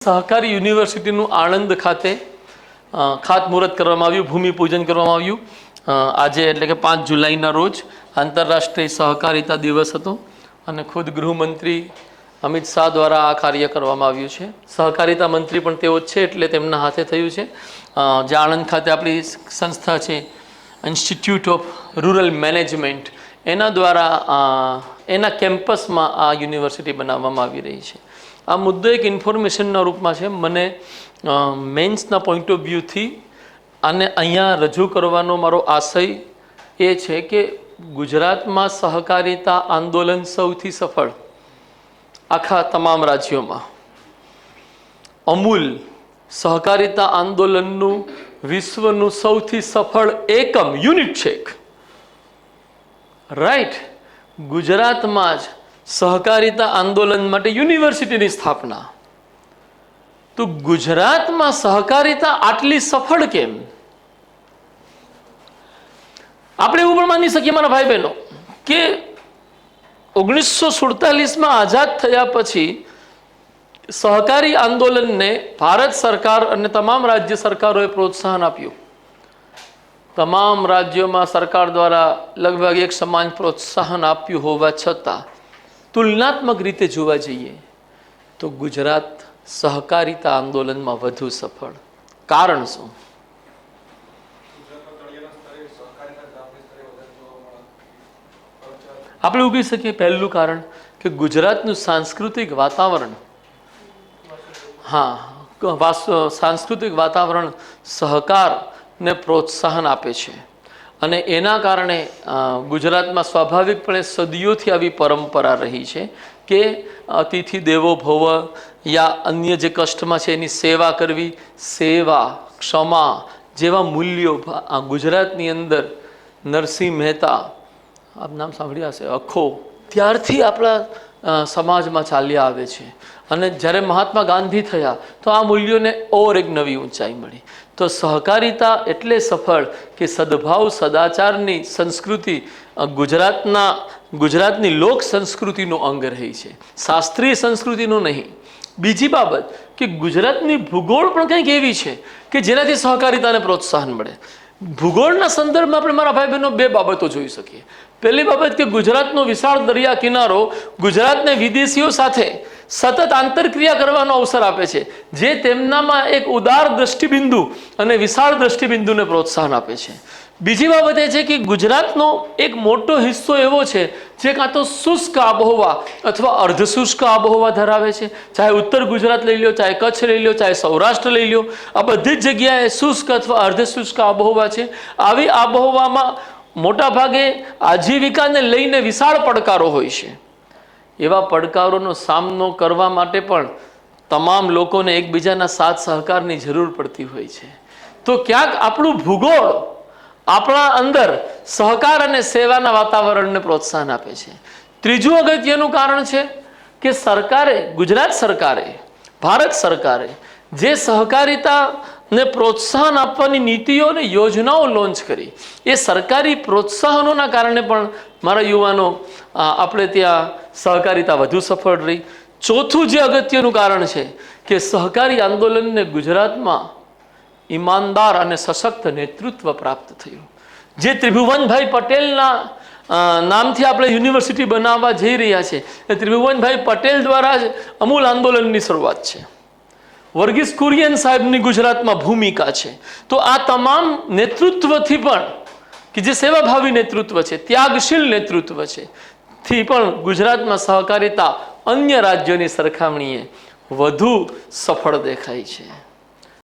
સહકારી યુનિવર્સિટીનું આણંદ ખાતે ખાતમુહૂર્ત કરવામાં આવ્યું, ભૂમિપૂજન કરવામાં આવ્યું આજે એટલે કે 5 જુલાઈના રોજ આંતરરાષ્ટ્રીય સહકારિતા દિવસ હતો અને ખુદ ગૃહમંત્રી અમિત શાહ દ્વારા આ કાર્ય કરવામાં આવ્યું છે। સહકારિતા મંત્રી પણ તેઓ જ છે એટલે તેમના હાથે થયું છે। જે આણંદ ખાતે આપણી સંસ્થા છે ઇન્સ્ટિટ્યૂટ ઓફ રૂરલ મેનેજમેન્ટ એના દ્વારા એના કેમ્પસમાં આ યુનિવર્સિટી બનાવવામાં આવી રહી છે। આ મુદ્દો એક ઇન્ફોર્મેશનના રૂપમાં છે। મને મેન્સના પોઈન્ટ ઓફ વ્યૂથી આને અહીંયા રજૂ કરવાનો મારો આશય એ છે કે ગુજરાતમાં સહકારિતા આંદોલન સૌથી સફળ આખા તમામ રાજ્યોમાં, અમૂલ સહકારિતા આંદોલનનું વિશ્વનું સૌથી સફળ એકમ યુનિટ છે, રાઈટ। ગુજરાતમાં જ સહકારિતા આંદોલન માટે યુનિવર્સિટીની સ્થાપના, તો ગુજરાતમાં સહકારિતા આટલી સફળ કેમ? આપણે એવું પણ માની શકીએ મારા ભાઈ બહેનો કે 1947માં આઝાદ થયા પછી સહકારી આંદોલનને ભારત સરકાર અને તમામ રાજ્ય સરકારોએ પ્રોત્સાહન આપ્યું। તમામ રાજ્યોમાં સરકાર દ્વારા લગભગ એક સમાન પ્રોત્સાહન આપ્યું હોવા છતાં તુલનાત્મક રીતે જોવા જઈએ તો ગુજરાત સહકારિતા આંદોલનમાં વધુ સફળ। કારણ શું? આપણે એવું કહી શકીએ પહેલું કારણ કે ગુજરાતનું સાંસ્કૃતિક વાતાવરણ, સાંસ્કૃતિક વાતાવરણ સહકારને પ્રોત્સાહન આપે છે અને એના કારણે ગુજરાતમાં સ્વાભાવિકપણે સદીઓથી આવી પરંપરા રહી છે કે અતિથિ દેવો ભવ યા અન્ય જે કષ્ટમાં છે એની સેવા કરવી, સેવા, ક્ષમા જેવા મૂલ્યો ગુજરાતની અંદર નરસિંહ મહેતા, આપ નામ સાંભળ્યા હશે, અખો, ત્યારથી આપણા સમાજમાં ચાલ્યા આવે છે અને જ્યારે મહાત્મા ગાંધી થયા તો આ મૂલ્યોને ઓર એક નવી ઊંચાઈ મળી। તો સહકારિતા એટલે સફળ કે સદભાવ સદાચારની સંસ્કૃતિ ગુજરાતની લોક સંસ્કૃતિનો અંગ રહી છે, શાસ્ત્રીય સંસ્કૃતિનો નહીં। બીજી બાબત કે ગુજરાતની ભૂગોળ પણ કંઈક એવી છે કે જેનાથી સહકારિતાને પ્રોત્સાહન મળે। ભૂગોળના સંદર્ભમાં આપણે મારા ભાઈ બહેનો બે બાબતો જોઈ શકીએ। પહેલી બાબત કે ગુજરાતનો વિશાળ દરિયા કિનારો ગુજરાતને વિદેશીઓ સાથે સતત આંતરક્રિયા કરવાનો અવસર આપે છે, જે તેમનામાં એક ઉદાર દ્રષ્ટિબિંદુ અને વિશાળ દ્રષ્ટિબિંદુને પ્રોત્સાહન આપે છે। બીજી બાબત એ છે કે ગુજરાતનો એક મોટો હિસ્સો એવો છે જે કાં તો શુષ્ક આબોહવા અથવા અર્ધશુષ્ક આબોહવા ધરાવે છે, ચાહે ઉત્તર ગુજરાત લઈ લો, ચાહે કચ્છ લઈ લો, ચાહે સૌરાષ્ટ્ર લઈ લો, આ બધી જ જગ્યાએ શુષ્ક અથવા અર્ધશુષ્ક આબોહવા છે। આવી આબોહવામાં મોટા ભાગે આજીવિકાને લઈને વિશાળ પડકારો હોય છે। એવા પડકારોનો સામનો કરવા માટે પણ તમામ લોકોને એકબીજાના સાથ સહકારની જરૂર પડતી હોય છે। તો ક્યાંક આપણું ભૂગોળ આપણા અંદર સહકાર અને સેવાના વાતાવરણને પ્રોત્સાહન આપે છે। ત્રીજું અગત્યનું કારણ છે કે સરકારે, ગુજરાત સરકારે, ભારત સરકારે જે સહકારિતાને પ્રોત્સાહન આપવાની નીતિઓ અને યોજનાઓ લોન્ચ કરી, એ સરકારી પ્રોત્સાહનોના કારણે પણ મારા યુવાનો આપણે ત્યાં સહકારિતા વધુ સફળ રહી। ચોથું જે અગત્યનું કારણ છે કે સહકારી આંદોલનને ગુજરાતમાં ઈમાનદાર અને સશક્ત નેતૃત્વ પ્રાપ્ત થયું। જે ત્રિભુવનભાઈ પટેલના નામથી આપણે યુનિવર્સિટી બનાવવા જઈ રહ્યા છે, એ ત્રિભુવનભાઈ પટેલ દ્વારા જ અમૂલ આંદોલનની શરૂઆત છે। વર્ગીસ કુરિયન સાહેબની ગુજરાતમાં ભૂમિકા છે। તો આ તમામ નેતૃત્વથી પણ કે જે સેવાભાવી નેતૃત્વ છે, ત્યાગશીલ નેતૃત્વ છે, થી પણ ગુજરાતમાં સહકારિતા અન્ય રાજ્યોની સરખામણીએ વધુ સફળ દેખાય છે।